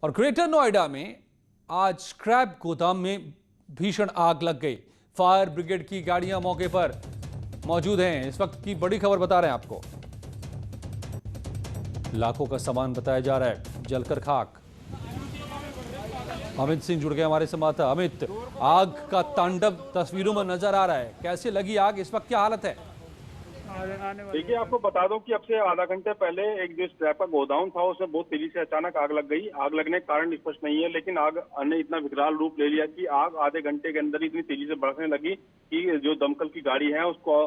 और ग्रेटर नोएडा में आज स्क्रैप गोदाम में भीषण आग लग गई। फायर ब्रिगेड की गाड़ियां मौके पर मौजूद हैं। इस वक्त की बड़ी खबर बता रहे हैं आपको। लाखों का सामान बताया जा रहा है जलकर खाक। अमित सिंह जुड़ गए हमारे संवाददाता। अमित, आग का तांडव तस्वीरों में नजर आ रहा है, कैसे लगी आग, इस वक्त क्या हालत है? देखिए, आपको बता दूं कि अब से आधा घंटे पहले एक जो स्क्रैप का गोदाम था उसमें बहुत तेजी से अचानक आग लग गई। आग लगने का कारण स्पष्ट नहीं है, लेकिन आग ने इतना विकराल रूप ले लिया कि आग आधे घंटे के अंदर इतनी तेजी से बढ़ने लगी कि जो दमकल की गाड़ी है उसको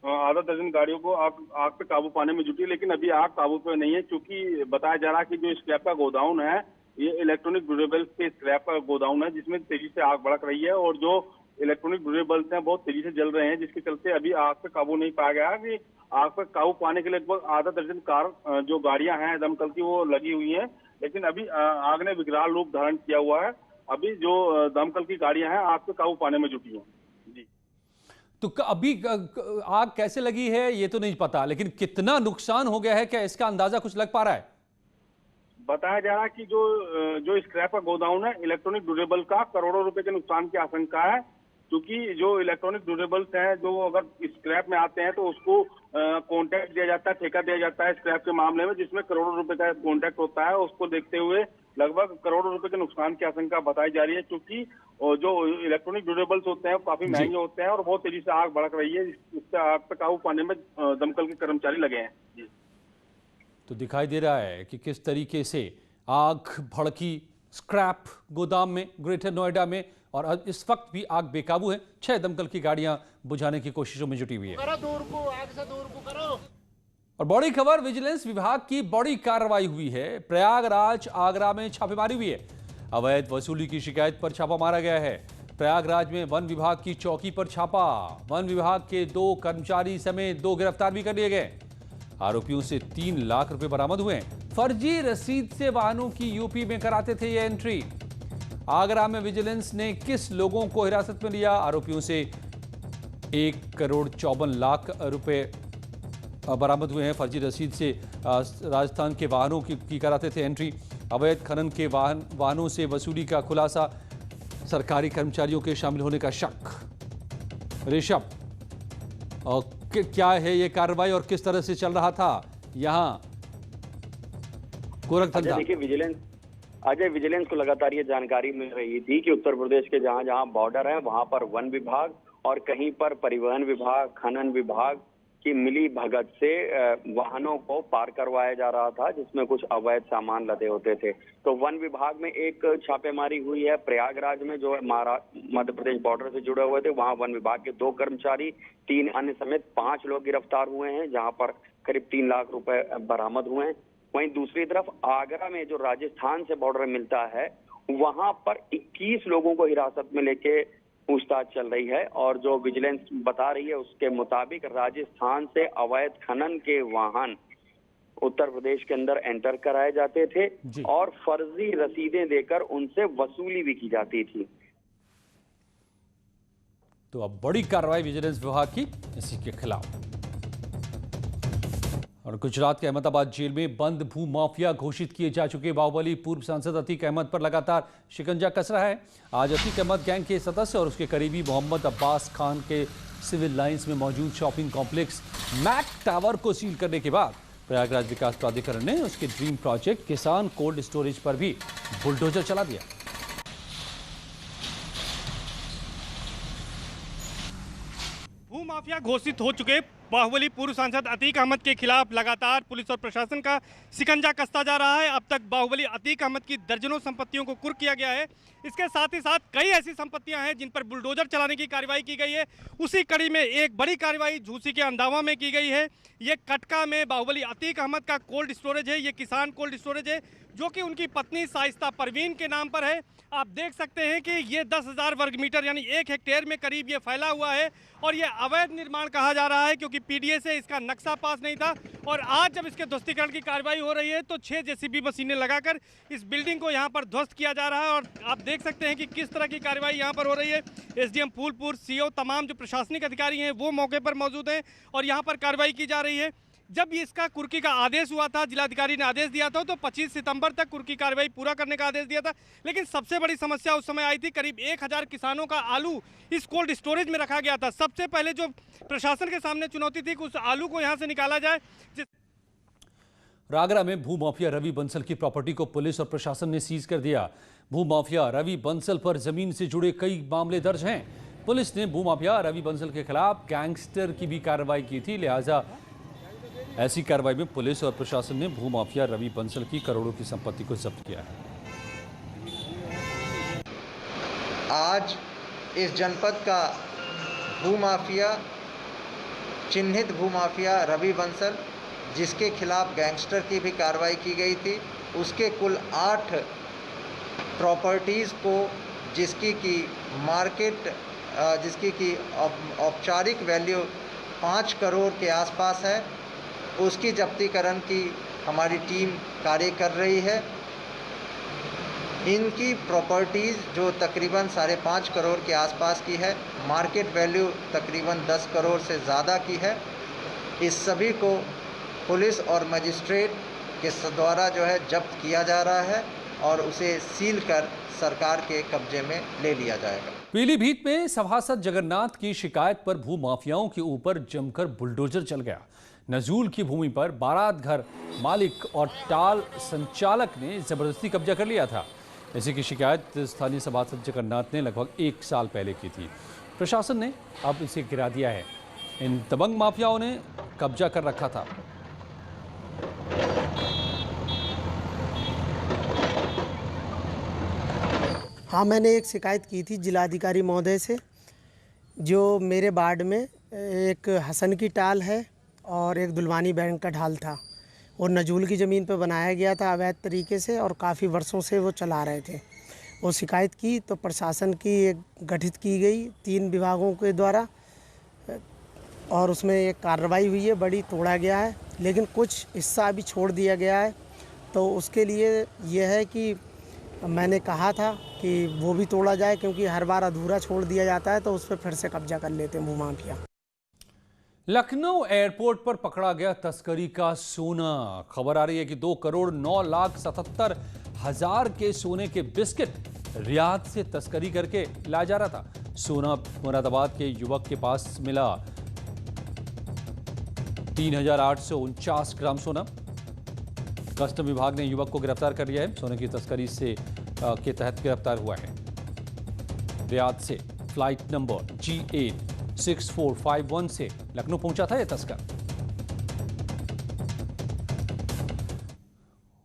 आधा दर्जन गाड़ियों को आग पे काबू पाने में जुटी, लेकिन अभी आग काबू पे नहीं है, क्योंकि बताया जा रहा है कि जो स्क्रैप का गोदाम है ये इलेक्ट्रॉनिक ड्यूरेबल्स के स्क्रैप का गोदाम है, जिसमें तेजी से आग भड़क रही है और जो इलेक्ट्रॉनिक ड्यूरेबल्स हैं बहुत तेजी से जल रहे हैं, जिसके चलते अभी आग पे काबू नहीं पाया गया। कि आग पर काबू पाने के लिए लगभग आधा दर्जन कार जो गाड़ियां हैं दमकल की वो लगी हुई हैं, लेकिन अभी आग ने विकराल रूप धारण किया हुआ है। अभी जो दमकल की गाड़ियां हैं आग पे काबू पाने में जुटी हैं। जी, तो अभी आग कैसे लगी है ये तो नहीं पता, लेकिन कितना नुकसान हो गया है, क्या इसका अंदाजा कुछ लग पा रहा है? बताया जा रहा है कि जो स्क्रैप का गोदाम है इलेक्ट्रॉनिक ड्यूरेबल का करोड़ों रुपए के नुकसान की आशंका है, क्योंकि जो इलेक्ट्रॉनिक ड्यूरेबल्स हैं जो अगर स्क्रैप में आते हैं तो उसको कॉन्ट्रैक्ट दिया जाता है, ठेका दिया जाता है स्क्रैप के मामले में, जिसमें करोड़ों रुपए का कॉन्ट्रैक्ट होता है। उसको देखते हुए लगभग करोड़ों रुपए के नुकसान की आशंका बताई जा रही है, क्योंकि जो इलेक्ट्रॉनिक ड्यूरेबल्स होते हैं वो काफी महंगे होते हैं और बहुत तेजी से आग भड़क रही है। इससे आग पर काबू पाने में दमकल के कर्मचारी लगे हैं। जी, तो दिखाई दे रहा है कि किस तरीके से आग भड़की स्क्रैप गोदाम में ग्रेटर नोएडा में, और इस वक्त भी आग बेकाबू है। 6 दमकल की गाड़ियां बुझाने की कोशिशों में जुटी हुई है। और बड़ी खबर, विजिलेंस विभाग की बड़ी कार्रवाई हुई है। प्रयागराज आगरा में छापेमारी हुई है। अवैध वसूली की शिकायत पर छापा मारा गया है। प्रयागराज में वन विभाग की चौकी पर छापा। वन विभाग के 2 कर्मचारी समेत 2 गिरफ्तार भी कर लिए गए। आरोपियों से 3 लाख रुपए बरामद हुए। फर्जी रसीद से वाहनों की यूपी में कराते थे ये एंट्री। आगरा में विजिलेंस ने किस लोगों को हिरासत में लिया? आरोपियों से 1,54,00,000 रुपए बरामद हुए हैं। फर्जी रसीद से राजस्थान के वाहनों की कराते थे एंट्री। अवैध खनन के वाहनों से वसूली का खुलासा। सरकारी कर्मचारियों के शामिल होने का शक। ऋषभ, क्या है ये कार्रवाई और किस तरह से चल रहा था यहाँ गोरखधंधा? देखिए, विजिलेंस को लगातार ये जानकारी मिल रही थी कि उत्तर प्रदेश के जहां जहां बॉर्डर है वहां पर वन विभाग और कहीं पर परिवहन विभाग, खनन विभाग की मिली भगत से वाहनों को पार करवाया जा रहा था, जिसमें कुछ अवैध सामान लदे होते थे। तो वन विभाग में एक छापेमारी हुई है प्रयागराज में, जो मध्य प्रदेश बॉर्डर से जुड़े हुए थे। वहां वन विभाग के 2 कर्मचारी, 3 अन्य समेत 5 लोग गिरफ्तार हुए हैं, जहां पर करीब 3 लाख रुपए बरामद हुए हैं। वहीं दूसरी तरफ आगरा में जो राजस्थान से बॉर्डर मिलता है वहां पर 21 लोगों को हिरासत में लेके पूछताछ चल रही है। और जो विजिलेंस बता रही है उसके मुताबिक राजस्थान से अवैध खनन के वाहन उत्तर प्रदेश के अंदर एंटर कराए जाते थे और फर्जी रसीदें देकर उनसे वसूली भी की जाती थी। तो अब बड़ी कार्रवाई विजिलेंस विभाग की इसी के खिलाफ। और गुजरात के अहमदाबाद जेल में बंद भू माफिया घोषित किए जा चुके बाहुबली पूर्व सांसद अतीक अहमद पर लगातार शिकंजा कस रहा है। आज अतीक अहमद गैंग के सदस्य और उसके करीबी मोहम्मद अब्बास खान के सिविल लाइंस में मौजूद शॉपिंग कॉम्प्लेक्स मैक टावर को सील करने के बाद प्रयागराज विकास प्राधिकरण ने उसके ड्रीम प्रोजेक्ट किसान कोल्ड स्टोरेज पर भी बुलडोजर चला दिया। भू माफिया घोषित हो चुके बाहुबली पूर्व सांसद अतीक अहमद के खिलाफ लगातार पुलिस और प्रशासन का शिकंजा कसता जा रहा है। अब तक बाहुबली अतीक अहमद की दर्जनों संपत्तियों को कुर्क किया गया है। इसके साथ ही साथ कई ऐसी संपत्तियां हैं जिन पर बुलडोजर चलाने की कार्रवाई की गई है। उसी कड़ी में एक बड़ी कार्रवाई झूसी के अंदावा में की गई है। ये कटका में बाहुबली अतीक अहमद का कोल्ड स्टोरेज है। ये किसान कोल्ड स्टोरेज है जो कि उनकी पत्नी शाइस्ता परवीन के नाम पर है। आप देख सकते हैं कि ये 10,000 वर्ग मीटर यानी 1 हेक्टेयर में करीब ये फैला हुआ है और ये अवैध निर्माण कहा जा रहा है, क्योंकि पीडीए से इसका नक्शा पास नहीं था। और आज जब इसके ध्वस्तीकरण की कार्रवाई हो रही है तो 6 जेसीबी मशीनें लगाकर इस बिल्डिंग को यहाँ पर ध्वस्त किया जा रहा है। और आप देख सकते हैं कि किस तरह की कार्रवाई यहाँ पर हो रही है। एसडीएम फूलपुर, सीओ, तमाम जो प्रशासनिक अधिकारी हैं वो मौके पर मौजूद हैं और यहाँ पर कार्रवाई की जा रही है। जब इसका कुर्की का आदेश हुआ था, जिलाधिकारी ने आदेश दिया था, तो 25 सितंबर तक कुर्की कार्रवाई पूरा करने का आदेश दिया था। लेकिन सबसे बड़ी समस्या उस समय आई थी, करीब 1000 किसानों का आलू इस कोल्ड स्टोरेज में रखा गया था। सबसे पहले जो प्रशासन के सामने चुनौती थी कि उस आलू को यहाँ से निकाला जाए। रागरा में भूमाफिया रवि बंसल की प्रॉपर्टी को पुलिस और प्रशासन ने सीज कर दिया। भूमाफिया रवि बंसल पर जमीन से जुड़े कई मामले दर्ज हैं। पुलिस ने भूमाफिया रवि बंसल के खिलाफ गैंगस्टर की भी कार्रवाई की थी। लिहाजा ऐसी कार्रवाई में पुलिस और प्रशासन ने भूमाफिया रवि बंसल की करोड़ों की संपत्ति को जब्त किया है। आज इस जनपद का भूमाफिया, चिन्हित भूमाफिया रवि बंसल, जिसके खिलाफ गैंगस्टर की भी कार्रवाई की गई थी, उसके कुल 8 प्रॉपर्टीज़ को जिसकी की औपचारिक वैल्यू 5 करोड़ के आसपास है, उसकी जब्तीकरण की हमारी टीम कार्य कर रही है। इनकी प्रॉपर्टीज़ जो तकरीबन 5.5 करोड़ के आसपास की है, मार्केट वैल्यू तकरीबन 10 करोड़ से ज़्यादा की है। इस सभी को पुलिस और मजिस्ट्रेट के द्वारा जो है जब्त किया जा रहा है और उसे सील कर सरकार के कब्जे में ले लिया जाएगा। पीलीभीत में सभासद जगन्नाथ की शिकायत पर भूमाफियाओं के ऊपर जमकर बुलडोजर चल गया। नजूल की भूमि पर बारात घर मालिक और टाल संचालक ने जबरदस्ती कब्जा कर लिया था। इसी की शिकायत स्थानीय सभासद जगन्नाथ ने लगभग 1 साल पहले की थी। प्रशासन ने अब इसे गिरा दिया है। इन दबंग माफियाओं ने कब्जा कर रखा था। हाँ, मैंने एक शिकायत की थी जिलाधिकारी महोदय से। जो मेरे वार्ड में एक हसन की टाल है और एक दुलवानी बैंक का ढाल था, वो नजूल की ज़मीन पर बनाया गया था अवैध तरीके से और काफ़ी वर्षों से वो चला रहे थे। वो शिकायत की तो प्रशासन की एक गठित की गई 3 विभागों के द्वारा और उसमें एक कार्रवाई हुई है, बड़ी तोड़ा गया है, लेकिन कुछ हिस्सा अभी छोड़ दिया गया है। तो उसके लिए यह है कि मैंने कहा था कि वो भी तोड़ा जाए, क्योंकि हर बार अधूरा छोड़ दिया जाता है तो उस पर फिर से कब्जा कर लेते हैं भूमाफिया। लखनऊ एयरपोर्ट पर पकड़ा गया तस्करी का सोना। खबर आ रही है कि 2,09,77,000 के सोने के बिस्किट रियाद से तस्करी करके लाया जा रहा था। सोना मुरादाबाद के युवक के पास मिला 3,849 ग्राम सोना। कस्टम विभाग ने युवक को गिरफ्तार कर लिया है। सोने की तस्करी से के तहत गिरफ्तार हुआ है। रियाद से फ्लाइट नंबर GA6451 से लखनऊ पहुंचा था यह तस्कर।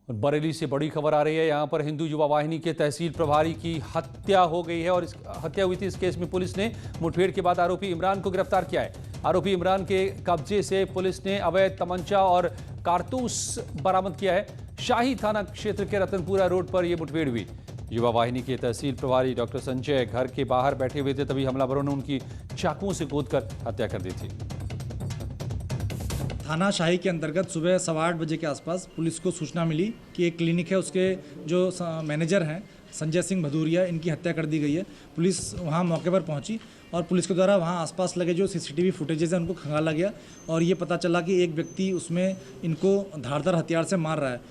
बरेली से बड़ी खबर आ रही है। यहां पर हिंदू युवा वाहिनी के तहसील प्रभारी की हत्या हो गई है और इस हत्या हुई थी। इस केस में पुलिस ने मुठभेड़ के बाद आरोपी इमरान को गिरफ्तार किया है। आरोपी इमरान के कब्जे से पुलिस ने अवैध तमंचा और कारतूस बरामद किया है। शाही थाना क्षेत्र के रतनपुरा रोड पर यह मुठभेड़ हुई। युवा वाहिनी के तहसील प्रभारी डॉक्टर संजय घर के बाहर बैठे हुए थे, तभी हमलावरों ने उनकी चाकुओं से गोदकर हत्या कर दी थी। थाना शाही के अंतर्गत सुबह 8:15 बजे के आसपास पुलिस को सूचना मिली कि एक क्लिनिक है, उसके जो मैनेजर हैं संजय सिंह भदौरिया, इनकी हत्या कर दी गई है। पुलिस वहां मौके पर पहुंची और पुलिस के द्वारा वहां आसपास लगे जो CCTV फुटेजेस हैं उनको खंगाला गया और ये पता चला कि एक व्यक्ति उसमें इनको धारदार हथियार से मार रहा है।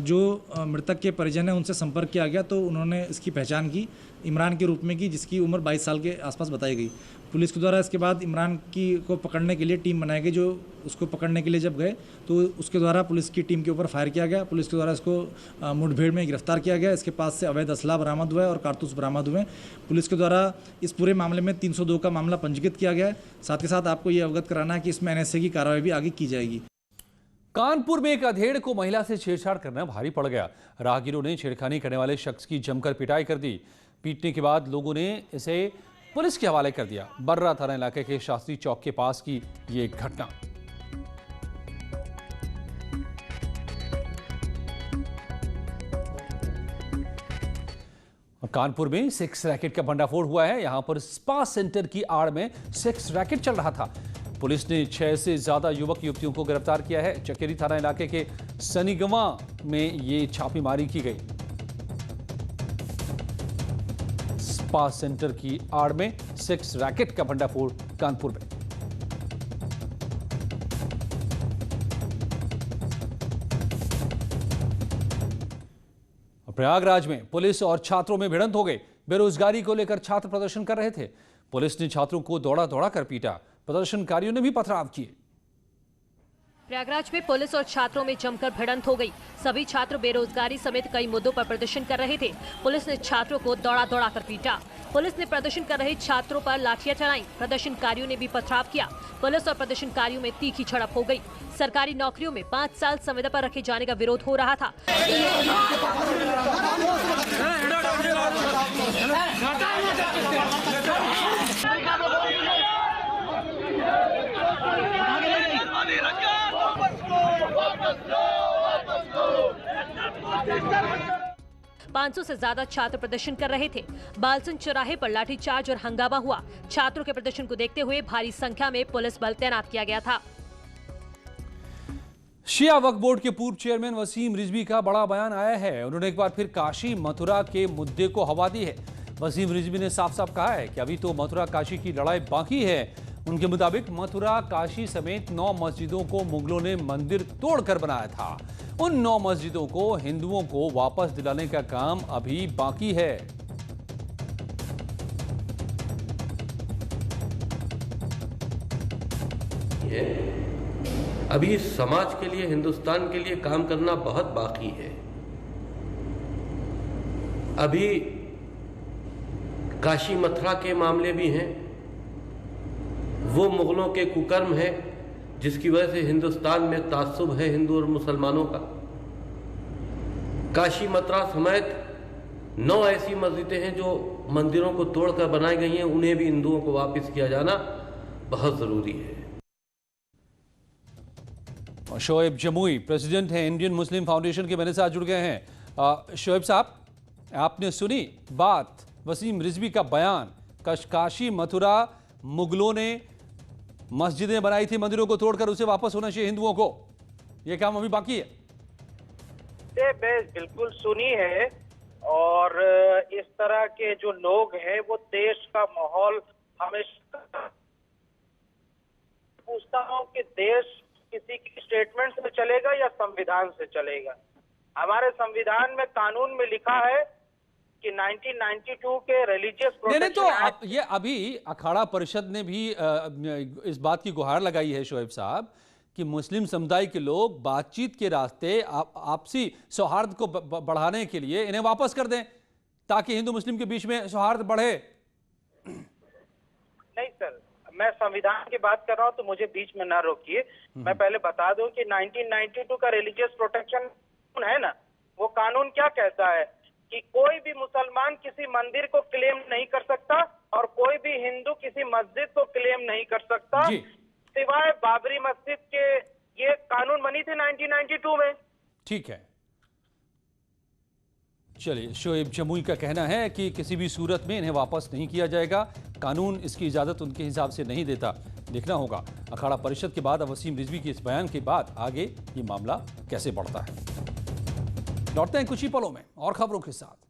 जो मृतक के परिजन हैं उनसे संपर्क किया गया तो उन्होंने इसकी पहचान की इमरान के रूप में की, जिसकी उम्र 22 साल के आसपास बताई गई। पुलिस के द्वारा इसके बाद इमरान को पकड़ने के लिए टीम बनाई गई। जो उसको पकड़ने के लिए जब गए तो उसके द्वारा पुलिस की टीम के ऊपर फायर किया गया। पुलिस के द्वारा इसको मुठभेड़ में गिरफ्तार किया गया। इसके पास से अवैध असला बरामद हुआ है और कारतूस बरामद हुए। पुलिस के द्वारा इस पूरे मामले में 302 का मामला पंजीकृत किया गया है। साथ ही साथ आपको ये अवगत कराना है कि इसमें NSA की कार्रवाई भी आगे की जाएगी। कानपुर में एक अधेड़ को महिला से छेड़छाड़ करना भारी पड़ गया। राहगीरों ने छेड़खानी करने वाले शख्स की जमकर पिटाई कर दी। पीटने के बाद लोगों ने इसे पुलिस के हवाले कर दिया। बर्रा थाना इलाके के शास्त्री चौक के पास की ये एक घटना। कानपुर में सेक्स रैकेट का भंडाफोड़ हुआ है। यहां पर स्पा सेंटर की आड़ में सेक्स रैकेट चल रहा था। पुलिस ने 6 से ज्यादा युवक युवतियों को गिरफ्तार किया है। चकेरी थाना इलाके के सनीगवा में ये छापेमारी की गई। स्पा सेंटर की आड़ में सेक्स रैकेट का भंडाफोड़ कानपुर में। प्रयागराज में पुलिस और छात्रों में भिड़ंत हो गई। बेरोजगारी को लेकर छात्र प्रदर्शन कर रहे थे। पुलिस ने छात्रों को दौड़ा दौड़ा कर पीटा। प्रदर्शनकारियों ने भी पथराव किए। प्रयागराज में पुलिस और छात्रों में जमकर भिड़ंत हो गई। सभी छात्र बेरोजगारी समेत कई मुद्दों पर प्रदर्शन कर रहे थे। पुलिस ने छात्रों को दौड़ा दौड़ा कर पीटा। पुलिस ने प्रदर्शन कर रहे छात्रों पर लाठियां चलाई। प्रदर्शनकारियों ने भी पथराव किया। पुलिस और प्रदर्शनकारियों में तीखी झड़प हो गई। सरकारी नौकरियों में 5 साल संविदा पर रखे जाने का विरोध हो रहा था। 500 से ज्यादा छात्र प्रदर्शन कर रहे थे। बालसुन चौराहे पर लाठीचार्ज और हंगामा हुआ। छात्रों के प्रदर्शन को देखते हुए भारी संख्या में पुलिस बल तैनात किया गया था। शिया वक्फ बोर्ड के पूर्व चेयरमैन वसीम रिजवी का बड़ा बयान आया है। उन्होंने एक बार फिर काशी मथुरा के मुद्दे को हवा दी है। वसीम रिजवी ने साफ साफ कहा है कि अभी तो मथुरा काशी की लड़ाई बाकी है। उनके मुताबिक मथुरा काशी समेत 9 मस्जिदों को मुगलों ने मंदिर तोड़कर बनाया था। उन 9 मस्जिदों को हिंदुओं को वापस दिलाने का काम अभी बाकी है। अभी समाज के लिए, हिंदुस्तान के लिए काम करना बहुत बाकी है। अभी काशी मथुरा के मामले भी हैं। वो मुगलों के कुकर्म है जिसकी वजह से हिंदुस्तान में तासुब है हिंदू और मुसलमानों का। काशी मथुरा समेत 9 ऐसी मस्जिदें हैं जो मंदिरों को तोड़कर बनाई गई हैं। उन्हें भी हिंदुओं को वापस किया जाना बहुत जरूरी है। शोएब जमुई प्रेसिडेंट हैं इंडियन मुस्लिम फाउंडेशन के, मेरे साथ जुड़ गए हैं। शोएब साहब, आपने सुनी बात, वसीम रिजवी का बयान, काशी मथुरा मुगलों ने मस्जिदें बनाई थी, मंदिरों को तोड़कर उसे वापस होना चाहिए हिंदुओं को, यह काम अभी बाकी है। बिल्कुल सुनी है। और इस तरह के जो लोग हैं वो देश का माहौल हमेशा पूछता हूं कि देश किसी की स्टेटमेंट से चलेगा या संविधान से चलेगा। हमारे संविधान में, कानून में लिखा है कि 1992 के रिलीजियस प्रोटेक्शन तो ये अभी अखाड़ा परिषद ने भी इस बात की गुहार लगाई है शोएब साहब कि मुस्लिम समुदाय के लोग बातचीत के रास्ते आपसी सौहार्द को बढ़ाने के लिए इन्हें वापस कर दें ताकि हिंदू मुस्लिम के बीच में सौहार्द बढ़े। नहीं सर, मैं संविधान की बात कर रहा हूं तो मुझे बीच में ना रोकिए। मैं पहले बता दूं कि 1992 का रिलीजियस प्रोटेक्शन है ना, वो कानून क्या कहता है कि कोई भी मुसलमान किसी मंदिर को क्लेम नहीं कर सकता और कोई भी हिंदू किसी मस्जिद को क्लेम नहीं कर सकता सिवाय बाबरी मस्जिद के। ये कानून बनी थी 1992 में। ठीक है, चलिए, शोएब जमुई का कहना है कि किसी भी सूरत में इन्हें वापस नहीं किया जाएगा। कानून इसकी इजाजत उनके हिसाब से नहीं देता। देखना होगा अखाड़ा परिषद के बाद वसीम रिजवी के इस बयान के बाद आगे ये मामला कैसे बढ़ता है। लौटते हैं कुछ ही पलों में और खबरों के साथ।